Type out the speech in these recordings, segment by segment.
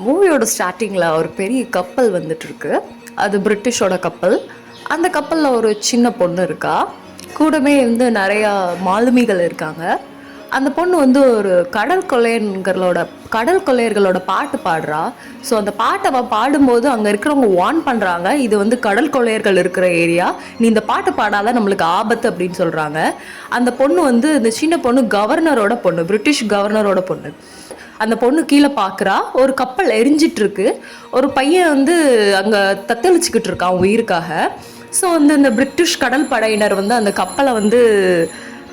மூவியோட ஸ்டார்டிங்கில் ஒரு பெரிய கப்பல் வந்துட்டுருக்கு. அது பிரிட்டிஷோட கப்பல். அந்த கப்பலில் ஒரு சின்ன பொண்ணு இருக்கா. கூடவே வந்து நிறையா மாலுமிகள் இருக்காங்க. அந்த பொண்ணு வந்து ஒரு கடல் கொள்ளையர்களோட பாட்டு பாடுறா. ஸோ அந்த பாட்டை அவள் பாடும்போது அங்கே இருக்கிறவங்க வார்ன் பண்ணுறாங்க, இது வந்து கடல் கொள்ளையர்கள் இருக்கிற ஏரியா, நீ இந்த பாட்டு பாடாத, நம்மளுக்கு ஆபத்து அப்படின்னு சொல்கிறாங்க. அந்த பொண்ணு வந்து இந்த சின்ன பொண்ணு கவர்னரோட பொண்ணு, பிரிட்டிஷ் கவர்னரோட பொண்ணு. அந்த பொண்ணு கீழே பார்க்குறா, ஒரு கப்பல் எரிஞ்சிட்டு இருக்கு. ஒரு பையன் வந்து அங்கே தத்தளிச்சுக்கிட்டு இருக்கான் உயிருக்காக. ஸோ வந்து இந்த பிரிட்டிஷ் கடல் படையினர் வந்து அந்த கப்பலை வந்து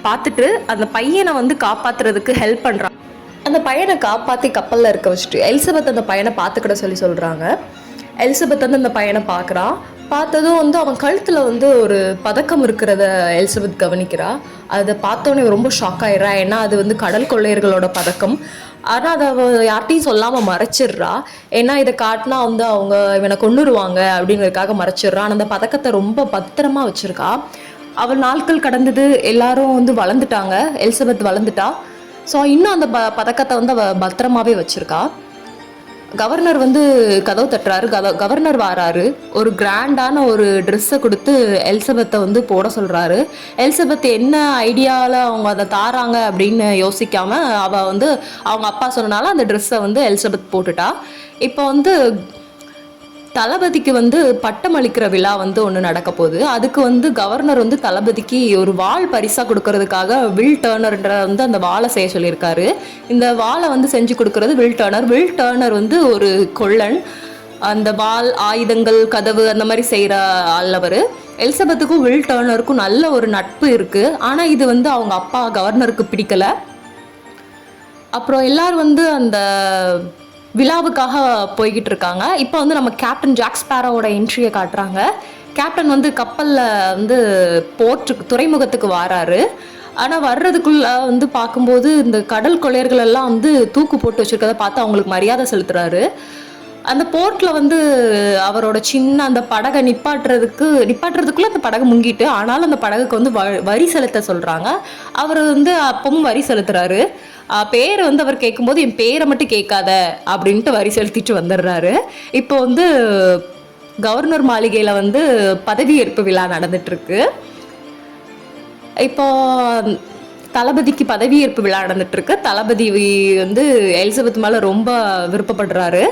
பார்த்துட்டு அந்த பையனை வந்து காப்பாற்றுறதுக்கு ஹெல்ப் பண்ணுறான். அந்த பையனை காப்பாற்றி கப்பலில் இருக்க வச்சுட்டு எலிசபெத் அந்த பையனை பார்த்துக்கிட சொல்கிறாங்க. எலிசபெத் வந்து அந்த பையனை பார்க்குறான். பார்த்ததும் வந்து அவன் கழுத்தில் வந்து ஒரு பதக்கம் இருக்கிறத எலிசபெத் கவனிக்கிறா. அதை பார்த்தோன்னே ரொம்ப ஷாக் ஆயிடுறா. ஏன்னா அது வந்து கடல் கொள்ளையர்களோட பதக்கம். ஆனால் அதை அவள் யார்ட்டையும் சொல்லாமல் மறைச்சிடுறா. ஏன்னா இதை காட்டினா வந்து அவங்க இவனை கொன்னுருவாங்க அப்படிங்கிறதுக்காக மறைச்சிடுறா. ஆனால் அந்த பதக்கத்தை ரொம்ப பத்திரமா வச்சுருக்கா. அவள் நாட்கள் கடந்தது, எல்லாரும் வந்து வளர்ந்துட்டாங்க, எலிசபெத் வளர்ந்துட்டா. ஸோ இன்னும் அந்த பதக்கத்தை வந்து அவள் பத்திரமாவே வச்சுருக்கா. கவர்னர் வந்து கதவு தட்டுறாரு. கவர்னர் வாராரு. ஒரு கிராண்டான ஒரு ட்ரெஸ்ஸை கொடுத்து எலிசபெத்தை வந்து போட சொல்கிறாரு. எலிசபெத் என்ன ஐடியாவில் அவங்க அதை தாராங்க அப்படின்னு யோசிக்காமல் அவள் வந்து அவங்க அப்பா சொன்னனால அந்த ட்ரெஸ்ஸை வந்து எலிசபெத் போட்டுட்டா. இப்போ வந்து தளபதிக்கு வந்து பட்டம் அளிக்கிற விழா வந்து ஒன்று நடக்க போகுது. அதுக்கு வந்து கவர்னர் வந்து தளபதிக்கு ஒரு வாள் பரிசாக கொடுக்கறதுக்காக வில் டர்னர்ன்ற வந்து அந்த வாளை செய்ய சொல்லியிருக்காரு. இந்த வாளை வந்து செஞ்சு கொடுக்கறது வில் டர்னர். வில் டர்னர் வந்து ஒரு கொள்ளன். அந்த வாள், ஆயுதங்கள், கதவு அந்த மாதிரி செய்கிற ஆள். எலிசபெத்துக்கும் வில் டர்னருக்கும் நல்ல ஒரு நட்பு இருக்குது. ஆனால் இது வந்து அவங்க அப்பா கவர்னருக்கு பிடிக்கலை. அப்புறம் எல்லாரும் வந்து அந்த விழாவுக்காக போய்கிட்டு இருக்காங்க. இப்போ வந்து நம்ம கேப்டன் ஜாக் ஸ்பேரோவோட என்ட்ரியை காட்டுறாங்க. கேப்டன் வந்து கப்பலில் வந்து துறைமுகத்துக்கு வராரு. ஆனால் வர்றதுக்குள்ள வந்து பார்க்கும்போது இந்த கடல் கொள்ளையர்கள் எல்லாம் வந்து தூக்கு போட்டு வச்சுருக்கதை பார்த்து அவங்களுக்கு மரியாதை செலுத்துறாரு. அந்த போர்ட்டில் வந்து அவரோட சின்ன அந்த படகை நிப்பாட்டுறதுக்குள்ளே அந்த படகு முங்கிட்டு, ஆனாலும் அந்த படகுக்கு வந்து வரி செலுத்த சொல்கிறாங்க. அவர் வந்து அப்பவும் வரி செலுத்துறாரு. பேர் வந்து அவர் கேட்கும்போது என் பேரை மட்டும் கேட்காத அப்படின்ட்டு வரி செலுத்திட்டு வந்துடுறாரு. இப்போ வந்து கவர்னர் மாளிகையில் வந்து பதவியேற்பு விழா நடந்துட்டுருக்கு. இப்போ தளபதிக்கு பதவியேற்பு விழா நடந்துட்டுருக்கு. தளபதி வந்து எலிசபெத் மேலே ரொம்ப விருப்பப்படுறாரு.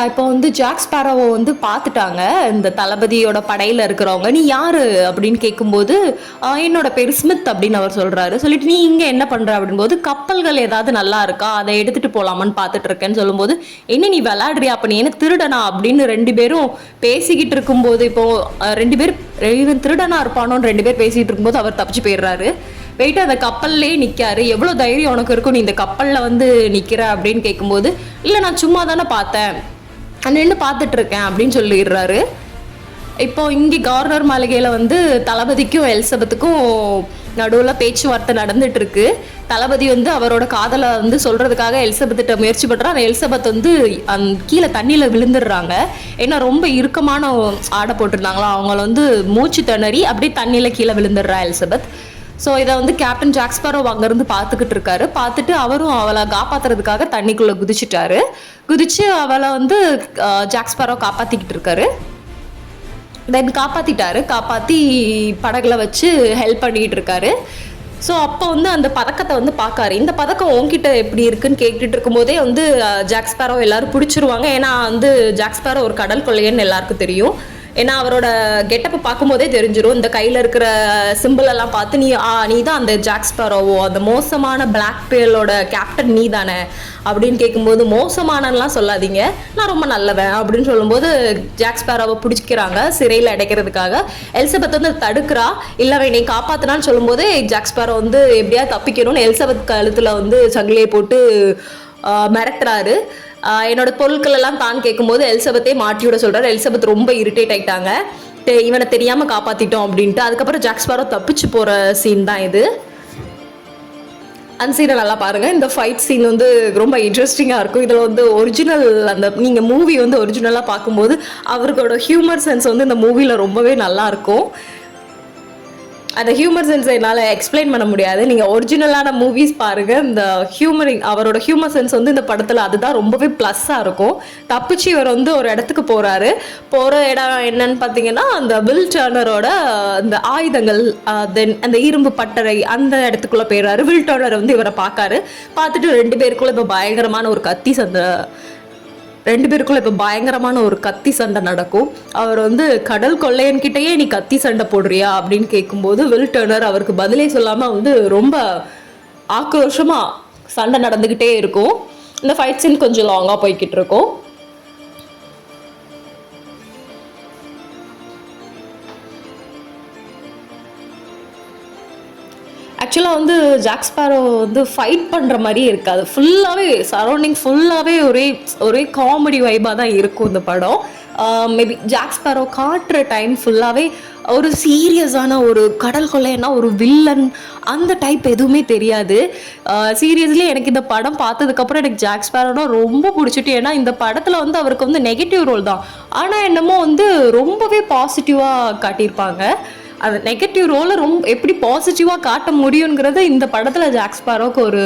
இப்போ வந்து ஜாக் ஸ்பேரோவை வந்து பார்த்துட்டாங்க இந்த தளபதியோட படையில் இருக்கிறவங்க. நீ யார் அப்படின்னு கேட்கும்போது என்னோட பேர் ஸ்மித் அப்படின்னு அவர் சொல்கிறாரு. சொல்லிட்டு நீ இங்கே என்ன பண்ணுற அப்படின்போது கப்பல்கள் ஏதாவது நல்லா இருக்கா, அதை எடுத்துகிட்டு போகலாமான்னு பார்த்துட்டு இருக்கேன்னு சொல்லும்போது, என்ன நீ விளையாடுறியா, அப்போ நீ என்ன திருடனா அப்படின்னு ரெண்டு பேரும் பேசிக்கிட்டு இருக்கும்போது, இப்போது ரெண்டு பேர் இவன் திருடனா இருப்பானோன்னு ரெண்டு பேர் பேசிகிட்டு இருக்கும்போது அவர் தப்பிச்சு போயிடுறாரு. போயிட்டு அந்த கப்பல்லே நிற்காரு. எவ்வளோ தைரியம் உனக்கு இருக்கும், நீ இந்த கப்பலில் வந்து நிற்கிற அப்படின்னு கேட்கும்போது, இல்லை நான் சும்மா தானே பார்த்தேன், நின்று பார்த்துட்ருக்கேன் அப்படின்னு சொல்லிடுறாரு. இப்போ இங்கே கவர்னர் மாளிகையில் வந்து தளபதிக்கும் எலிசபெத்துக்கும் நடுவில் பேச்சுவார்த்தை நடந்துட்டுருக்கு. தளபதி வந்து அவரோட காதலை வந்து சொல்கிறதுக்காக எலிசபெத்திட்ட முயற்சி பண்ணுறான். எலிசபெத் வந்து கீழே தண்ணியில் விழுந்துடுறாங்க. ஏன்னா ரொம்ப இறுக்கமான ஆடை போட்டிருந்தாங்களா, அவங்கள வந்து மூச்சு திணறி அப்படியே தண்ணியில் கீழே விழுந்துடுறா எலிசபெத். ஸோ இதை வந்து கேப்டன் ஜாக் ஸ்பேரோ அங்கேருந்து பார்த்துக்கிட்டு இருக்காரு. பார்த்துட்டு அவரும் அவளை காப்பாற்றுறதுக்காக தண்ணிக்குள்ளே குதிச்சு அவளை வந்து ஜாக் ஸ்பேரோ காப்பாற்றிக்கிட்டு இருக்காரு. தென் காப்பாற்றி படகுல வச்சு ஹெல்ப் பண்ணிக்கிட்டு இருக்காரு. ஸோ அப்போ வந்து அந்த பதக்கத்தை வந்து பார்க்காரு. இந்த பதக்கம் உன்கிட்ட எப்படி இருக்குன்னு கேட்டுட்டு இருக்கும்போதே வந்து ஜாக் ஸ்பேரோ எல்லாரும் பிடிச்சிருவாங்க. ஏன்னா வந்து ஜாக் ஸ்பேரோ ஒரு கடல் கொள்ளையன்னு எல்லாருக்கும் தெரியும். ஏன்னா அவரோட கெட்டப்பை பார்க்கும்போதே தெரிஞ்சிடும். இந்த கையில் இருக்கிற சிம்பிள் எல்லாம் பார்த்து நீ தான் அந்த ஜாக் ஸ்பேரோவோ, அந்த மோசமான பிளாக் பேலோட கேப்டன் நீ தானே அப்படின்னு கேட்கும்போது, மோசமானலாம் சொல்லாதீங்க, நான் ரொம்ப நல்லவன் அப்படின்னு சொல்லும்போது ஜாக் ஸ்பேரோவை பிடிச்சிக்கிறாங்க சிறையில் அடைக்கிறதுக்காக. எலிசபெத் வந்து தடுக்கிறா. இல்லை நீ காப்பாற்றினான்னு சொல்லும்போது ஜாக் ஸ்பேரோ வந்து எப்படியா தப்பிக்கணும்னு எலிசபெத் கழுத்தில் வந்து சங்கிலியை போட்டு மிரட்டுறாரு. என்னோட பொருட்கள் எல்லாம் தான் கேட்கும்போது எலிசபெத்தே மாட்டி விட சொல்கிறார். எலிசபெத் ரொம்ப இரிட்டேட் ஆகிட்டாங்க, இவனை தெரியாமல் காப்பாற்றிட்டோம் அப்படின்ட்டு. அதுக்கப்புறம் ஜாக் ஸ்பேரோ தப்பிச்சு போகிற சீன் தான் இது. அந்த சீனை நல்லா பாருங்கள். இந்த ஃபைட் சீன் வந்து ரொம்ப இன்ட்ரெஸ்டிங்காக இருக்கும். இதில் வந்து ஒரிஜினல் அந்த நீங்கள் மூவி வந்து ஒரிஜினலாக பார்க்கும்போது அவரோட ஹியூமர் சென்ஸ் வந்து இந்த மூவியில் ரொம்பவே நல்லாயிருக்கும். அந்த ஹியூமர் சென்ஸை என்னால் எக்ஸ்பிளைன் பண்ண முடியாது. நீங்கள் ஒரிஜினலான மூவிஸ் பாருங்கள். இந்த அவரோட ஹியூமர் சென்ஸ் வந்து இந்த படத்தில் அதுதான் ரொம்பவே ப்ளஸ்ஸாக இருக்கும். தப்பிச்சு இவர் வந்து ஒரு இடத்துக்கு போகிற இடம் என்னன்னு பார்த்தீங்கன்னா அந்த வில் டர்னரோட அந்த ஆயுதங்கள், தென் அந்த இரும்பு பட்டறை அந்த இடத்துக்குள்ளே போயிடுறாரு. வில் டர்னர் வந்து இவரை பார்த்துட்டு ரெண்டு பேருக்குள்ள இப்போ பயங்கரமான ஒரு கத்தி சண்டை நடக்கும். அவர் வந்து கடல் கொள்ளையன்கிட்டயே நீ கத்தி சண்டை போடுறியா அப்படின்னு கேட்கும்போது வில் டர்னர் அவருக்கு பதிலே சொல்லாமல் வந்து ரொம்ப ஆக்ரோஷமாக சண்டை நடந்துக்கிட்டே இருக்கும். இந்த ஃபைட் சீன் கொஞ்சம் லாங்காக போய்கிட்டு இருக்கும். ஆக்சுவலாக வந்து ஜாக் ஸ்பேரோ வந்து ஃபைட் பண்ணுற மாதிரியே இருக்காது. ஃபுல்லாகவே சரௌண்டிங் ஃபுல்லாகவே ஒரே காமெடி வைபாக தான் இருக்கும் இந்த படம். மேபி ஜாக் ஸ்பேரோ காட்டுற டைம் ஃபுல்லாகவே ஒரு சீரியஸான ஒரு கடல் கொள்ளைன்னா ஒரு வில்லன் அந்த டைப் எதுவுமே தெரியாது. சீரியஸ்லி எனக்கு இந்த படம் பார்த்ததுக்கப்புறம் எனக்கு ஜாக் ஸ்பேரோனா ரொம்ப பிடிச்சிட்டு. ஏன்னா இந்த படத்தில் வந்து அவருக்கு வந்து நெகட்டிவ் ரோல் தான், ஆனால் என்னமோ வந்து ரொம்பவே பாசிட்டிவாக காட்டியிருப்பாங்க. அந்த நெகட்டிவ் ரோலை எப்படி பாசிட்டிவாக காட்ட முடியுங்கிறத இந்த படத்தில் ஜாக் ஸ்பேரோக்கு ஒரு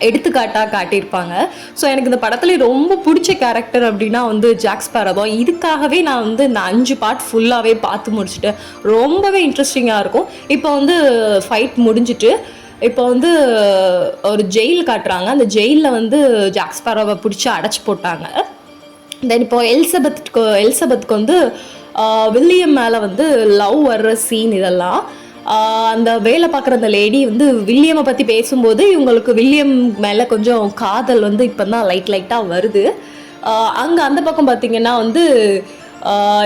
எடுத்துக்காட்டாக காட்டியிருப்பாங்க. ஸோ எனக்கு இந்த படத்துல ரொம்ப பிடிச்ச கேரக்டர் அப்படின்னா வந்து ஜாக் ஸ்பேரோ தான். இதுக்காகவே நான் வந்து இந்த 5 பார்ட் ஃபுல்லாகவே பார்த்து முடிச்சுட்டேன். ரொம்பவே இன்ட்ரெஸ்டிங்காக இருக்கும். இப்போ வந்து ஃபைட் முடிஞ்சிட்டு இப்போ வந்து ஒரு ஜெயில் காட்டுறாங்க. அந்த ஜெயிலில் வந்து ஜாக் ஸ்பேரோவை பிடிச்சி அடைச்சி போட்டாங்க. தென் இப்போ எலிசபெத்துக்கு வந்து வில்லியம் மேலே வந்து லவ் வர்ற சீன் இதெல்லாம். அந்த வேலை பார்க்குற அந்த லேடி வந்து வில்லியமை பற்றி பேசும்போது இவங்களுக்கு வில்லியம் மேலே கொஞ்சம் காதல் வந்து இப்போ தான் லைட்டாக வருது. அங்கே அந்த பக்கம் பார்த்திங்கன்னா வந்து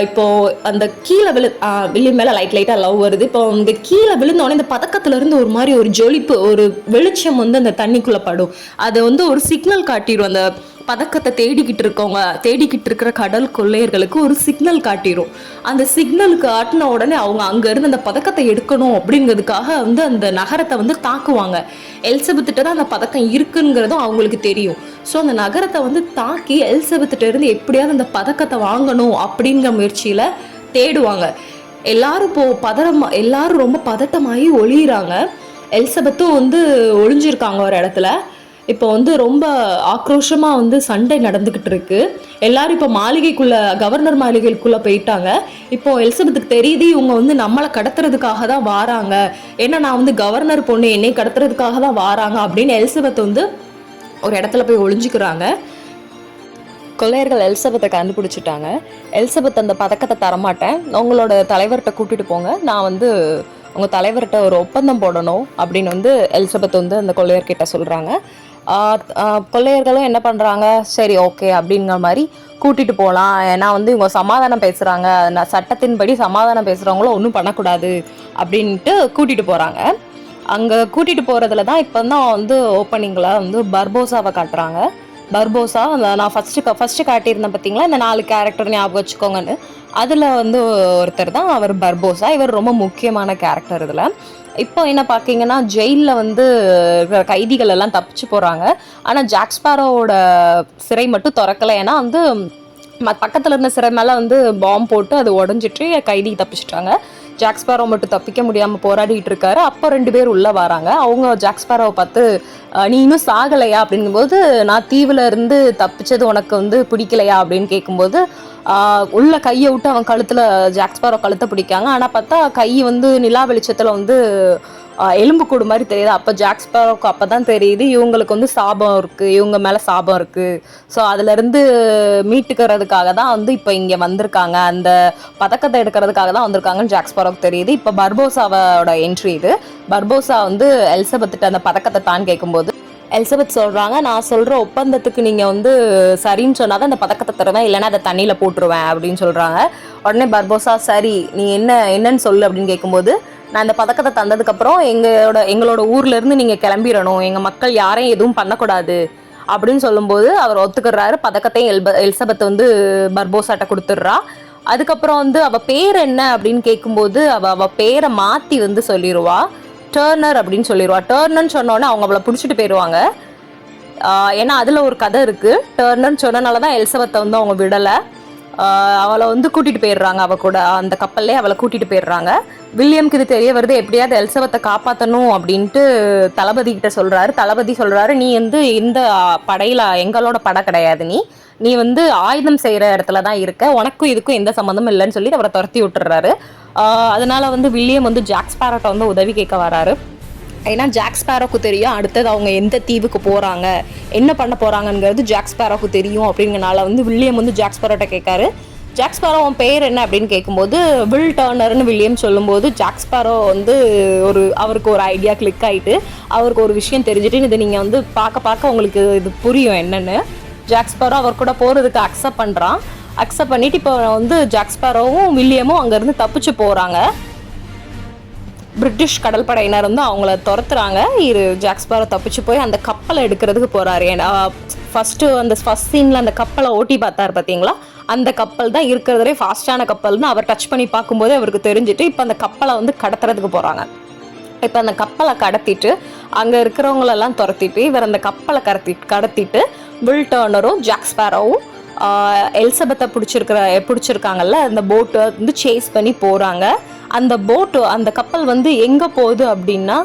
இப்போது அந்த கீழே வில்லியம் மேலே லைட்டாக லவ் வருது. இப்போ இந்த கீழே விழுந்தோடனே இந்த பதக்கத்துலேருந்து ஒரு மாதிரி ஒரு ஜொலிப்பு, ஒரு வெளிச்சம் வந்து அந்த தண்ணிக்குள்ளே படும். அதை வந்து ஒரு சிக்னல் காட்டிடும். அந்த பதக்கத்தை தேடிக்கிட்டு இருக்கிற கடல் கொள்ளையர்களுக்கு ஒரு சிக்னல் காட்டிடும். அந்த சிக்னலுக்கு காட்டின உடனே அவங்க அங்கேருந்து அந்த பதக்கத்தை எடுக்கணும் அப்படிங்கிறதுக்காக வந்து அந்த நகரத்தை வந்து தாக்குவாங்க. எலிசபெத்திட்ட தான் அந்த பதக்கம் இருக்குங்கிறதும் அவங்களுக்கு தெரியும். ஸோ அந்த நகரத்தை வந்து தாக்கி எலிசபெத்திட்ட இருந்து எப்படியாவது அந்த பதக்கத்தை வாங்கணும் அப்படிங்கிற முயற்சியில் தேடுவாங்க. எல்லாரும் ரொம்ப பதட்டமாகி ஒளியிறாங்க. எலிசபெத்தும் வந்து ஒளிஞ்சிருக்காங்க ஒரு இடத்துல. இப்போ வந்து ரொம்ப ஆக்ரோஷமாக வந்து சண்டை நடந்துக்கிட்டு இருக்கு. எல்லாரும் இப்போ கவர்னர் மாளிகைக்குள்ளே போயிட்டாங்க. இப்போ எலிசபெத்துக்கு தெரியுது இவங்க வந்து நம்மளை கடத்துறதுக்காக தான் வாராங்க. ஏன்னா நான் வந்து கவர்னர் பொண்ணு, என்னை கடத்துறதுக்காக தான் வாராங்க அப்படின்னு எலிசபெத் வந்து ஒரு இடத்துல போய் ஒளிஞ்சிக்கிறாங்க. கொள்ளையர்கள் எலிசபெத்தை கண்டுபிடிச்சிட்டாங்க. எலிசபெத் அந்த பதக்கத்தை தரமாட்டேன், உங்களோட தலைவர்கிட்ட கூட்டிகிட்டு போங்க, நான் வந்து உங்கள் தலைவர்கிட்ட ஒரு ஒப்பந்தம் போடணும் அப்படின்னு வந்து எலிசபெத் வந்து அந்த கொள்ளையர்கிட்ட சொல்கிறாங்க. கொள்ளையர்களும் என்ன பண்ணுறாங்க, சரி ஓகே அப்படிங்கிற மாதிரி கூட்டிகிட்டு போகலாம். ஏன்னா வந்து இவங்க சமாதானம் பேசுகிறாங்க, சட்டத்தின்படி சமாதானம் பேசுகிறவங்களும் ஒன்றும் பண்ணக்கூடாது அப்படின்ட்டு கூட்டிகிட்டு போகிறாங்க. அங்கே கூட்டிகிட்டு போகிறதுல தான் இப்போ தான் வந்து ஓப்பனிங்கில் வந்து பர்போசாவை காட்டுறாங்க. பர்போசா நான் ஃபஸ்ட்டு காட்டியிருந்தேன் பார்த்தீங்களா, இந்த 4 கேரக்டர் ஞாபகம் வச்சுக்கோங்கன்னு. அதில் வந்து ஒருத்தர் தான் அவர் பர்போசா. இவர் ரொம்ப முக்கியமான கேரக்டர் இதில். இப்போ என்ன பார்த்தீங்கன்னா ஜெயிலில் வந்து கைதிகள் எல்லாம் தப்பிச்சு போகிறாங்க. ஆனால் ஜாக் ஸ்பேரோவோட சிறை மட்டும் திறக்கலை. ஏன்னா வந்து பக்கத்தில் இருந்த சிறை மேலே வந்து பாம்பு போட்டு அது உடஞ்சிட்டு கைதி தப்பிச்சிட்டாங்க. ஜாக் ஸ்பேரோ மட்டும் தப்பிக்க முடியாமல் போராடிட்டு இருக்காரு. அப்போ 2 பேர் உள்ளே வராங்க. அவங்க ஜாக் ஸ்பேரோவை பார்த்து நீ இன்னும் சாகலையா அப்படிங்கும்போது, நான் தீவில் இருந்து தப்பிச்சது உனக்கு வந்து பிடிக்கலையா அப்படின்னு கேட்கும்போது உள்ள கையை விட்டு அவன் ஜாக் ஸ்பேரோ கழுத்தை பிடிக்காங்க. ஆனால் பார்த்தா கை வந்து நிலா வெளிச்சத்தில் வந்து எலும்பு கூடு மாதிரி தெரியுது. அப்போ ஜாக் ஸ்பேரோக்கு அப்போ தான் தெரியுது இவங்களுக்கு வந்து சாபம் இருக்குது, இவங்க மேலே சாபம் இருக்குது. ஸோ அதுலேருந்து மீட்டுக்கிறதுக்காக தான் வந்து இப்போ இங்கே வந்திருக்காங்க, அந்த பதக்கத்தை எடுக்கிறதுக்காக தான் வந்திருக்காங்கன்னு ஜாக் ஸ்பேரோக்கு தெரியுது. இப்போ பர்போசாவோட என்ட்ரி இது. பர்போசா வந்து எலிசபெத்திட்ட அந்த பதக்கத்தை தான் கேட்கும்போது எலிசபெத் சொல்கிறாங்க, நான் சொல்கிற ஒப்பந்தத்துக்கு நீங்கள் வந்து சரின்னு சொன்னால் தான் அந்த பதக்கத்தை தருவேன், இல்லைன்னா அதை தண்ணியில் போட்டுருவேன் அப்படின்னு சொல்கிறாங்க. உடனே பர்போசா சரி நீ என்னன்னு சொல்லு அப்படின்னு கேட்கும்போது, நான் இந்த பதக்கத்தை தந்ததுக்கப்புறம் எங்களோட ஊர்லேருந்து நீங்கள் கிளம்பிடணும், எங்கள் மக்கள் யாரையும் எதுவும் பண்ணக்கூடாது அப்படின்னு சொல்லும்போது அவர் ஒத்துக்கிறாரு. பதக்கத்தையும் எலிசபெத் வந்து பர்போசாட்ட கொடுத்துட்றா. அதுக்கப்புறம் வந்து அவள் பேர் என்ன அப்படின்னு கேட்கும்போது அவள் பேரை மாற்றி வந்து சொல்லிடுவா, டர்னர் அப்படின்னு சொல்லிடுவா. டர்னர்னு சொன்னோன்னே அவங்க அவளை பிடிச்சிட்டு போயிடுவாங்க. ஏன்னா அதில் ஒரு கதை இருக்குது. டர்னர்னு சொன்னனால தான் எலிசபெத்தை வந்து அவங்க விடலை. அவளை வந்து கூட்டிகிட்டு போயிடுறாங்க. அவள் கூட அந்த கப்பல்லே அவளை கூட்டிகிட்டு போயிடுறாங்க. வில்லியம்க்கு இது தெரிய வருது, எப்படியாவது எலிசபெத்தை காப்பாற்றணும் அப்படின்ட்டு தளபதி கிட்ட சொல்கிறாரு. தளபதி சொல்கிறாரு, நீ வந்து இந்த படையில் எங்களோட படை கிடையாது, நீ வந்து ஆயுதம் செய்கிற இடத்துல தான் இருக்க, உனக்கும் இதுக்கும் எந்த சம்மந்தமும் இல்லைன்னு சொல்லி அவரை துரத்தி விட்டுறாரு. அதனால வந்து வில்லியம் வந்து ஜாக் ஸ்பேரோட்ட வந்து உதவி கேட்க வராரு. ஏன்னா ஜாக் ஸ்பேரோக்கு தெரியும் அடுத்தது அவங்க எந்த தீவுக்கு போகிறாங்க, என்ன பண்ண போகிறாங்கங்கிறது ஜாக் ஸ்பேரோக்கு தெரியும். அப்படிங்கிறனால வந்து வில்லியம் வந்து ஜாக் ஸ்பேரோட்ட கேட்காரு. ஜாக் ஸ்பேரோ அவன் பேர் என்ன அப்படின்னு கேட்கும்போது வில் டர்னர்னு வில்லியம் சொல்லும்போது ஜாக் ஸ்பேரோ வந்து அவருக்கு ஒரு ஐடியா கிளிக் ஆகிட்டு அவருக்கு ஒரு விஷயம் தெரிஞ்சுட்டு இதை நீங்கள் வந்து பார்க்க உங்களுக்கு இது புரியும் என்னென்னு. ஜாக் ஸ்பேரோ அவர் கூட போகிறதுக்கு அக்செப்ட் பண்ணுறான். அக்செப்ட் பண்ணிவிட்டு இப்போ வந்து ஜாக் ஸ்பேரோவும் வில்லியமும் அங்கேருந்து தப்பிச்சு போகிறாங்க. பிரிட்டிஷ் கடற்படையினர் வந்து அவங்கள துரத்துறாங்க. ஜாக் ஸ்பேரோ தப்பிச்சு போய் அந்த கப்பலை எடுக்கிறதுக்கு போகிறாரு. ஏன்னா ஃபஸ்ட் சீனில் அந்த கப்பலை ஓட்டி பார்த்தாரு பார்த்தீங்களா, அந்த கப்பல் தான் இருக்கிறதுலே ஃபாஸ்டான கப்பல்னு அவர் டச் பண்ணி பார்க்கும்போது அவருக்கு தெரிஞ்சுட்டு இப்போ அந்த கப்பலை வந்து கடத்துறதுக்கு போகிறாங்க. இப்போ அந்த கப்பலை கடத்திட்டு அங்கே இருக்கிறவங்களெல்லாம் துரத்திட்டு இவர் அந்த கப்பலை கடத்திட்டு வில் டர்னரும் ஜாக் ஸ்பேரோவும் எலிசபெத்தை பிடிச்சிருக்காங்கல்ல அந்த போட்டை வந்து சேஸ் பண்ணி போகிறாங்க. அந்த கப்பல் வந்து எங்கே போகுது அப்படின்னா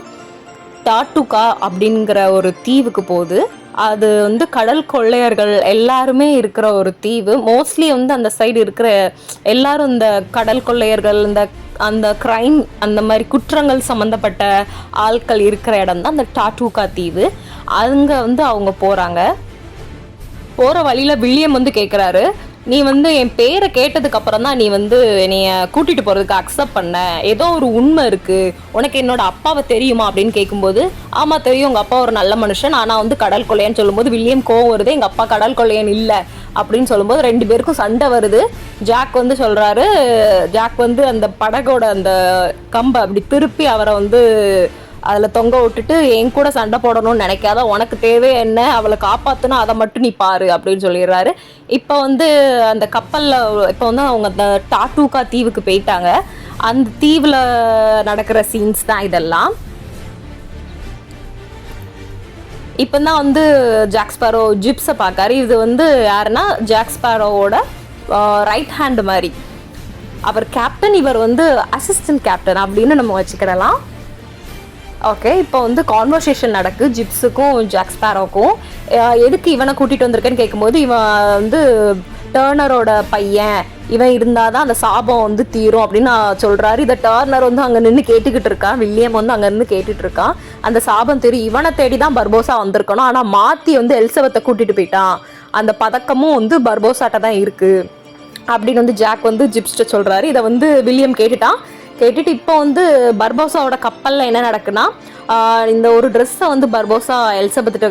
டாட்டுகா அப்படிங்கிற ஒரு தீவுக்கு போகுது. அது வந்து கடல் கொள்ளையர்கள் எல்லாருமே இருக்கிற ஒரு தீவு. மோஸ்ட்லி வந்து அந்த சைடு இருக்கிற எல்லாரும் இந்த கடல் கொள்ளையர்கள் அந்த க்ரைம் அந்த மாதிரி குற்றங்கள் சம்மந்தப்பட்ட ஆட்கள் இருக்கிற இடம் தான் அந்த டாட்டுகா தீவு. அங்கே வந்து அவங்க போகிறாங்க. போகிற வழியில் வில்லியம் வந்து கேட்குறாரு, நீ வந்து என் பேரை கேட்டதுக்கு அப்புறம் தான் நீ வந்து என்னைய கூட்டிகிட்டு போகிறதுக்கு அக்செப்ட் பண்ண, ஏதோ ஒரு உண்மை இருக்குது, உனக்கு என்னோட அப்பாவை தெரியுமா அப்படின்னு கேட்கும்போது ஆமாம் தெரியும், உங்கள் அப்பா ஒரு நல்ல மனுஷன், ஆனால் வந்து கடல் கொள்ளையன்னு சொல்லும்போது வில்லியம் கோவம் வருது, எங்கள் அப்பா கடல் கொள்ளையன் இல்லை அப்படின்னு சொல்லும்போது ரெண்டு பேருக்கும் சண்டை வருது. ஜாக் வந்து சொல்கிறாரு, ஜாக் வந்து அந்த படகோட அந்த கம்பை அப்படி திருப்பி அவரை வந்து அதில் தொங்க விட்டுட்டு என் கூட சண்டை போடணும்னு நினைக்காத, உனக்கு தேவை என்ன, அவளை காப்பாற்றணும், அதை மட்டும் நீ பாரு அப்படின்னு சொல்லிடுறாரு. இப்போ வந்து அந்த கப்பலில் இப்போ வந்து அவங்க அந்த டாட்டுகா தீவுக்கு போயிட்டாங்க. அந்த தீவில் நடக்கிற சீன்ஸ் தான் இதெல்லாம். இப்போ தான் வந்து ஜாக் ஸ்பேரோ ஜிப்ஸை பார்க்காரு. இது வந்து யாருன்னா ஜாக் ஸ்பேரோவோட ரைட் ஹேண்டு மாதிரி. அவர் கேப்டன், இவர் வந்து அசிஸ்டன்ட் கேப்டன் அப்படின்னு நம்ம வச்சுக்கிடலாம். ஓகே, இப்போ வந்து கான்வர்சேஷன் நடக்கு ஜிப்ஸுக்கும் ஜாக் ஸ்பேரோக்கும். எதுக்கு இவனை கூட்டிகிட்டு வந்திருக்கேன்னு கேட்கும்போது இவன் வந்து டர்னரோட பையன், இவன் இருந்தால் தான் அந்த சாபம் வந்து தீரும் அப்படின்னு சொல்கிறாரு. இதை டர்னர் வந்து அங்கே நின்று கேட்டுக்கிட்டு இருக்கான். வில்லியம் வந்து அங்கே நின்று கேட்டுட்டு இருக்கான். அந்த சாபம் தெரியும், இவனை தேடி தான் பர்போசா வந்திருக்கணும், ஆனால் மாற்றி வந்து எலிசபெத்தை கூட்டிகிட்டு போயிட்டான், அந்த பதக்கமும் வந்து பர்போசாட்ட தான் இருக்குது அப்படின்னு வந்து ஜாக் வந்து ஜிப்ஸ்ட்ட சொல்கிறாரு. இதை வந்து வில்லியம் கேட்டுட்டு இப்போ வந்து பர்போசாவோட கப்பலில் என்ன நடக்குன்னா, இந்த ஒரு ட்ரெஸ்ஸை வந்து பர்போசா எலிசபெத்திட்ட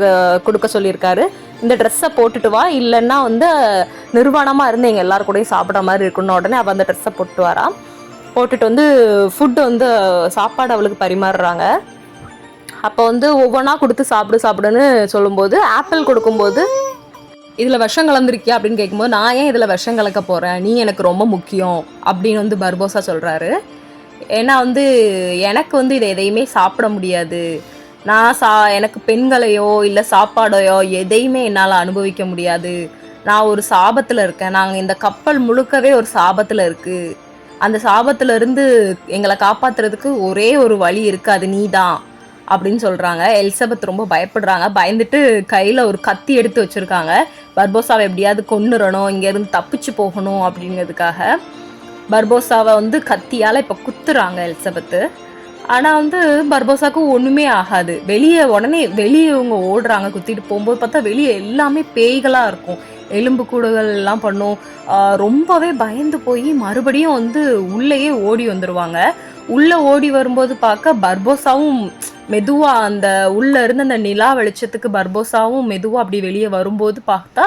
கொடுக்க சொல்லியிருக்காரு. இந்த ட்ரெஸ்ஸை போட்டுட்டு வா, இல்லைன்னா வந்து நிர்வாணமாக இருந்து எங்கள் எல்லாரும் கூடயும் சாப்பிட்ற மாதிரி இருக்குன்னு உடனே அவள் அந்த ட்ரெஸ்ஸை போட்டு வரா. போட்டுட்டு வந்து ஃபுட்டு வந்து சாப்பாடு அவளுக்கு பரிமாறுறாங்க. அப்போ வந்து ஒவ்வொன்றா கொடுத்து சாப்பிடுன்னு சொல்லும்போது ஆப்பிள் கொடுக்கும்போது இதில் விஷம் கலந்துருக்கியா அப்படின்னு கேட்கும்போது நான் ஏன் இதில் விஷம் கலக்க போகிறேன், நீ எனக்கு ரொம்ப முக்கியம் அப்படின்னு வந்து பர்போசா சொல்கிறாரு. ஏன்னா வந்து எனக்கு வந்து இதை எதையுமே சாப்பிட முடியாது, நான் எனக்கு பெண்களையோ இல்லை சாப்பாடையோ எதையுமே என்னால் அனுபவிக்க முடியாது, நான் ஒரு சாபத்தில் இருக்கேன், நாங்கள் இந்த கப்பல் முழுக்கவே ஒரு சாபத்தில் இருக்குது, அந்த சாபத்திலேருந்து எங்களை காப்பாற்றுறதுக்கு ஒரே ஒரு வழி இருக்குது, அது நீ தான் அப்படின்னு சொல்கிறாங்க. எலிசபெத் ரொம்ப பயப்படுறாங்க. பயந்துட்டு கையில் ஒரு கத்தி எடுத்து வச்சுருக்காங்க. பர்போசாவை எப்படியாவது கொன்னுறணும், இங்கேருந்து தப்பிச்சு போகணும் அப்படிங்கிறதுக்காக பர்போசாவை வந்து கத்தியால் இப்போ குத்துறாங்க எலிசபெத்து. ஆனால் வந்து பர்போசாவுக்கு ஒன்றுமே ஆகாது. உடனே வெளியே இவங்க ஓடுறாங்க. குத்திட்டு போகும்போது பார்த்தா வெளியே எல்லாமே பேய்களாக இருக்கும், எலும்பு கூடுகள் எல்லாம் பண்ணும். ரொம்பவே பயந்து போய் மறுபடியும் வந்து உள்ளேயே ஓடி வந்துடுவாங்க. உள்ளே ஓடி வரும்போது பார்க்க பர்போசாவும் மெதுவாக அந்த உள்ளே இருந்து அந்த நிலா வெளிச்சத்துக்கு பர்போசாவும் மெதுவாக அப்படி வெளியே வரும்போது பார்த்தா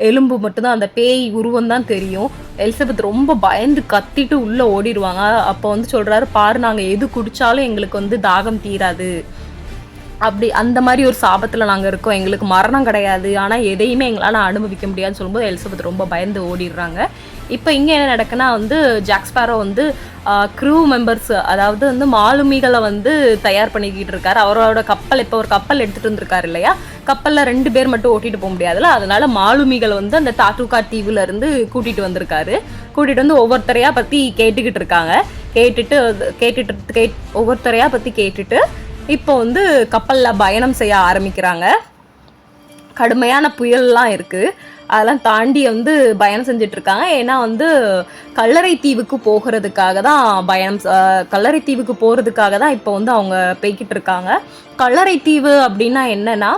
எலும்பு மட்டும்தான், அந்த பேய் உருவம் தான் தெரியும். எலிசபெத் ரொம்ப பயந்து கத்திட்டு உள்ளே ஓடிடுவாங்க. அப்போ வந்து சொல்கிறாரு, பாரு நாங்கள் எது குடித்தாலும் எங்களுக்கு வந்து தாகம் தீராது, அப்படி அந்த மாதிரி ஒரு சாபத்தில் நாங்கள் இருக்கோம், எங்களுக்கு மரணம் கிடையாது, ஆனால் எதையுமே எங்களால் அனுபவிக்க முடியாதுன்னு சொல்லும்போது எலிசபெத் ரொம்ப பயந்து ஓடிடுறாங்க. இப்போ இங்கே என்ன நடக்குன்னா வந்து ஜாக் ஸ்பேரோ வந்து க்ரூ மெம்பர்ஸ், அதாவது வந்து மாலுமிகளை வந்து தயார் பண்ணிக்கிட்டு இருக்காரு. அவரோட கப்பல் இப்போ ஒரு கப்பல் எடுத்துகிட்டு வந்திருக்காரு இல்லையா, கப்பலில் 2 பேர் மட்டும் ஓட்டிட்டு போக முடியாதுல்ல, அதனால மாலுமிகள் வந்து அந்த தாத்துகா தீவுல இருந்து கூட்டிட்டு வந்திருக்காரு. கூட்டிட்டு வந்து ஒவ்வொருத்தரையா பத்தி கேட்டுக்கிட்டு இருக்காங்க. ஒவ்வொருத்தரையா பத்தி கேட்டுட்டு இப்போ வந்து கப்பல்ல பயணம் செய்ய ஆரம்பிக்கிறாங்க. கடுமையான புயல்லாம் இருக்கு, அதெல்லாம் தாண்டி வந்து பயணம் செஞ்சுட்டு இருக்காங்க. ஏன்னா வந்து கல்லறை தீவுக்கு போகிறதுக்காக தான் கல்லறை தீவுக்கு போகிறதுக்காக தான் இப்போ வந்து அவங்க போய்கிட்டு இருக்காங்க. கல்லறை தீவு அப்படின்னா என்னன்னா,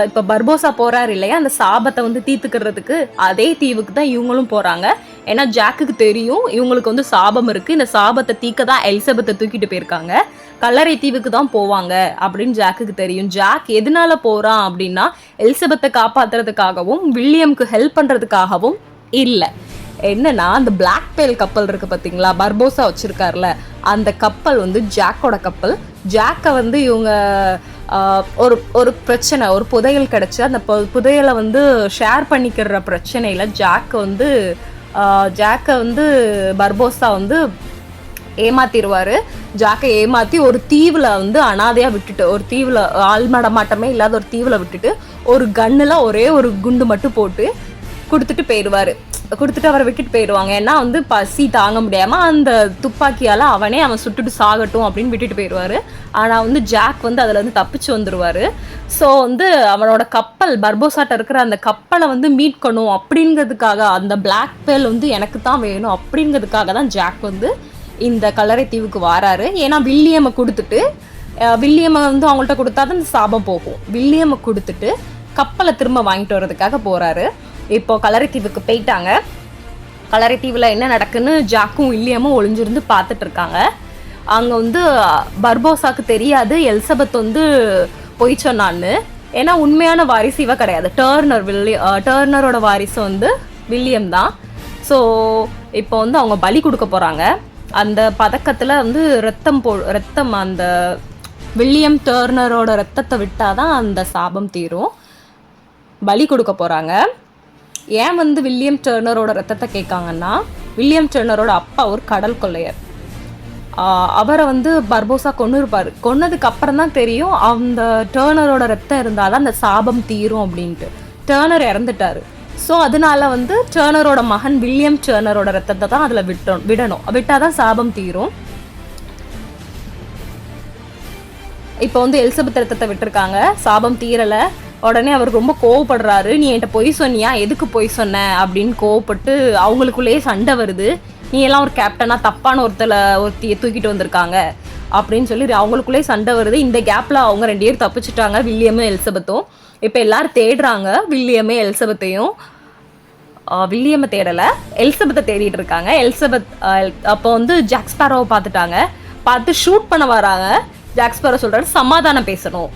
இப்போ பர்போசா போறாரு இல்லையா, அந்த சாபத்தை வந்து தீர்த்துக்கிறதுக்கு அதே தீவுக்கு தான் இவங்களும் போகிறாங்க. ஏன்னா ஜாக்குக்கு தெரியும் இவங்களுக்கு வந்து சாபம் இருக்குது, இந்த சாபத்தை தீர்க்க தான் எலிசபெத்தை தூக்கிட்டு போயிருக்காங்க, கல்லறை தீவுக்கு தான் போவாங்க அப்படின்னு ஜாக்குக்கு தெரியும். ஜாக் எதனால போகிறான் அப்படின்னா எலிசபெத்தை காப்பாற்றுறதுக்காகவும் வில்லியம்க்கு ஹெல்ப் பண்ணுறதுக்காகவும் இல்லை. என்னன்னா அந்த பிளாக் பேல் கப்பல் இருக்கு பார்த்தீங்களா, பர்போசா வச்சிருக்காருல, அந்த கப்பல் வந்து ஜாக்கோட கப்பல். ஜாக்கை வந்து இவங்க ஒரு பிரச்சனை, ஒரு புதையல் கிடச்சி அந்த புதையலை வந்து ஷேர் பண்ணிக்கிற பிரச்சனையில் ஜாக்கை வந்து பர்போசா வந்து ஏமாத்திடுவார். ஜாக்கை ஏமாற்றி ஒரு தீவில் வந்து அனாதையாக விட்டுட்டு, ஒரு தீவில் ஆள்மடமாட்டமே இல்லாத ஒரு தீவில் விட்டுட்டு ஒரு கன்னில் ஒரே ஒரு குண்டு மட்டும் போட்டு கொடுத்துட்டு அவரை விட்டுட்டு போயிடுவாங்க. ஏன்னா வந்து பசி தாங்க முடியாமல் அந்த துப்பாக்கியால் அவன் சுட்டுட்டு சாகட்டும் அப்படின்னு விட்டுட்டு போயிடுவார். ஆனால் வந்து ஜாக் வந்து அதில் வந்து தப்பிச்சு வந்துடுவார். ஸோ வந்து அவனோட கப்பல், பர்போசாட்ட இருக்கிற அந்த கப்பலை வந்து மீட்கணும் அப்படிங்கிறதுக்காக, அந்த பிளாக் பேல் வந்து எனக்கு தான் வேணும் அப்படிங்கிறதுக்காக தான் ஜாக் வந்து இந்த கல்லறை தீவுக்கு வராரு. ஏன்னா வில்லியமை வந்து அவங்கள்ட்ட கொடுத்தா தான் இந்த சாபம் போகும். வில்லியமை கொடுத்துட்டு கப்பலை திரும்ப வாங்கிட்டு வர்றதுக்காக போகிறாரு. இப்போ கல்லறை தீவுக்கு போயிட்டாங்க. கல்லறை தீவில் என்ன நடக்குன்னு ஜாக்கும் வில்லியமும் ஒளிஞ்சிருந்து பார்த்துட்டு இருக்காங்க. அங்கே வந்து பர்போசாக்கு தெரியாது எலிசபெத் வந்து பொய் சொன்னான்னு. ஏன்னா உண்மையான வாரிசு இவ கிடையாது, டர்னரோட வாரிசு வந்து வில்லியம் தான். ஸோ இப்போ வந்து அவங்க பலி கொடுக்க போகிறாங்க. அந்த பதக்கத்தில் வந்து ரத்தம் அந்த வில்லியம் டர்னரோட ரத்தத்தை விட்டாதான் அந்த சாபம் தீரும். பலி கொடுக்க போகிறாங்க. ஏன் வந்து வில்லியம் டர்னரோட ரத்தத்தை கேட்காங்கன்னா, வில்லியம் டர்னரோட அப்பா ஒரு கடல் கொள்ளையர். அவரை வந்து பர்போசா கொன்னதுக்கு அப்புறம் தான் தெரியும் அந்த டர்னரோட ரத்தம் இருந்தால் தான் அந்த சாபம் தீரும் அப்படின்ட்டு. டர்னர் இறந்துட்டாரு. ஸோ அதனால வந்து டர்னரோட மகன் வில்லியம் டர்னரோட ரத்தத்தை தான் அதில் விட்டாதான் சாபம் தீரும். இப்போ வந்து எலிசபெத் ரத்தத்தை விட்டுருக்காங்க, சாபம் தீரலை. உடனே அவர் ரொம்ப கோவப்படுறாரு. நீ என்கிட்ட பொய் சொன்னியா, எதுக்கு பொய் சொன்ன அப்படின்னு கோவப்பட்டு அவங்களுக்குள்ளேயே சண்டை வருது. நீ எல்லாம் ஒரு கேப்டனா தப்பான ஒருத்தியை தூக்கிட்டு வந்திருக்காங்க அப்படின்னு சொல்லி அவங்களுக்குள்ளேயே சண்டை வருது. இந்த கேப்பில் அவங்க 2 பேரும் தப்பிச்சுட்டாங்க, வில்லியமும் எலிசபெத்தும். இப்போ எல்லாரும் தேடுறாங்க வில்லியமே எலிசபெத்தையும். வில்லியமை தேடலை, எலிசபெத்தை தேடிட்டு இருக்காங்க. அப்போ வந்து ஜாக் ஸ்பேரோவை பார்த்து ஷூட் பண்ண வராங்க. ஜாக் ஸ்பேரோ சொல்கிறாரு சமாதானம் பேசணும்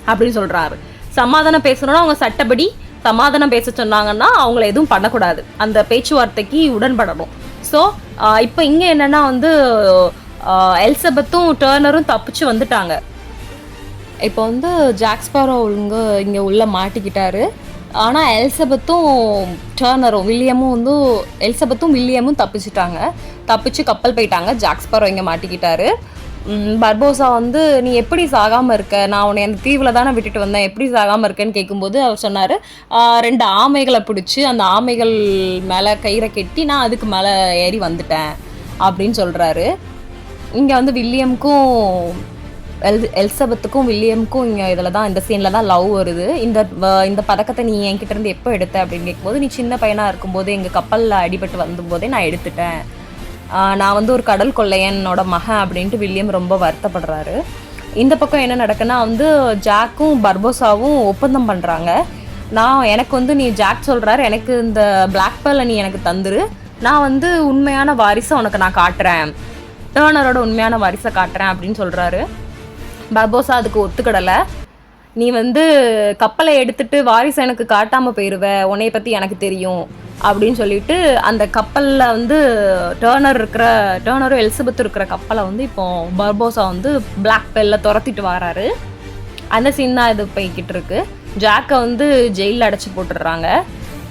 அப்படின்னு சொல்கிறாரு. சமாதானம் பேசணும்னா அவங்க சட்டப்படி சமாதானம் பேச சொன்னாங்கன்னா அவங்கள எதுவும் பண்ணக்கூடாது, அந்த பேச்சுவார்த்தைக்கு உடன்படணும். ஸோ இப்போ இங்கே என்னென்னா வந்து எலிசபெத்தும் டர்னரும் தப்பிச்சு வந்துட்டாங்க. இப்போ வந்து ஜாக் ஸ்பேரோ இங்கே உள்ள மாட்டிக்கிட்டாரு. ஆனால் எலிசபெத்தும் வில்லியமும் தப்பிச்சு கப்பல் போயிட்டாங்க. ஜாக் ஸ்பேரோ இங்கே மாட்டிக்கிட்டாரு. பர்போசா வந்து நீ எப்படி சாகாமல் இருக்க, நான் உன்னை அந்த தீவில் தானே விட்டுட்டு வந்தேன், எப்படி சாகாமல் இருக்கேன்னு கேட்கும்போது அவர் சொன்னார், 2 ஆமைகளை பிடிச்சி அந்த ஆமைகள் மேலே கயிறை கட்டி நான் அதுக்கு மேலே ஏறி வந்துட்டேன் அப்படின்னு சொல்கிறாரு. இங்கே வந்து வில்லியமுக்கும் எலிசபெத்துக்கும் வில்லியமுக்கும் இங்கே இந்த சீனில் தான் லவ் வருது. இந்த பதக்கத்தை நீ என்கிட்ட இருந்து எப்போ எடுத்த அப்படின்னு கேட்கும்போது, நீ சின்ன பையனாக இருக்கும்போது எங்கள் கப்பலில் அடிபட்டு வந்தபோதே நான் எடுத்துட்டேன், நான் வந்து ஒரு கடல் கொள்ளையனோட மகன் அப்படின்ட்டு வில்லியம் ரொம்ப வருத்தப்படுறாரு. இந்த பக்கம் என்ன நடக்குன்னா வந்து ஜாக்கும் பர்போசாவும் ஒப்பந்தம் பண்ணுறாங்க. எனக்கு வந்து நீ ஜாக் சொல்கிறாரு, எனக்கு இந்த பிளாக் பேர்ல நீ எனக்கு தந்துரு, நான் வந்து உண்மையான வாரிசை உனக்கு நான் காட்டுறேன், டர்னரோட உண்மையான வாரிசை காட்டுறேன் அப்படின்னு சொல்கிறாரு. பர்போசா அதுக்கு ஒத்துக்கிடலை. நீ வந்து கப்பலை எடுத்துட்டு வாரிசை எனக்கு காட்டாமல் போயிடுவ, உன்னைய பற்றி எனக்கு தெரியும் அப்படின்னு சொல்லிட்டு அந்த கப்பலில் வந்து டர்னரும் எலிசபெத் இருக்கிற கப்பலை வந்து இப்போ பர்போசா வந்து பிளாக் பேர்ல துரத்திட்டு வராரு. அந்த சீன் தான் இது போய்கிட்டு இருக்கு. ஜாக்கை வந்து ஜெயிலில் அடைச்சி போட்டுடுறாங்க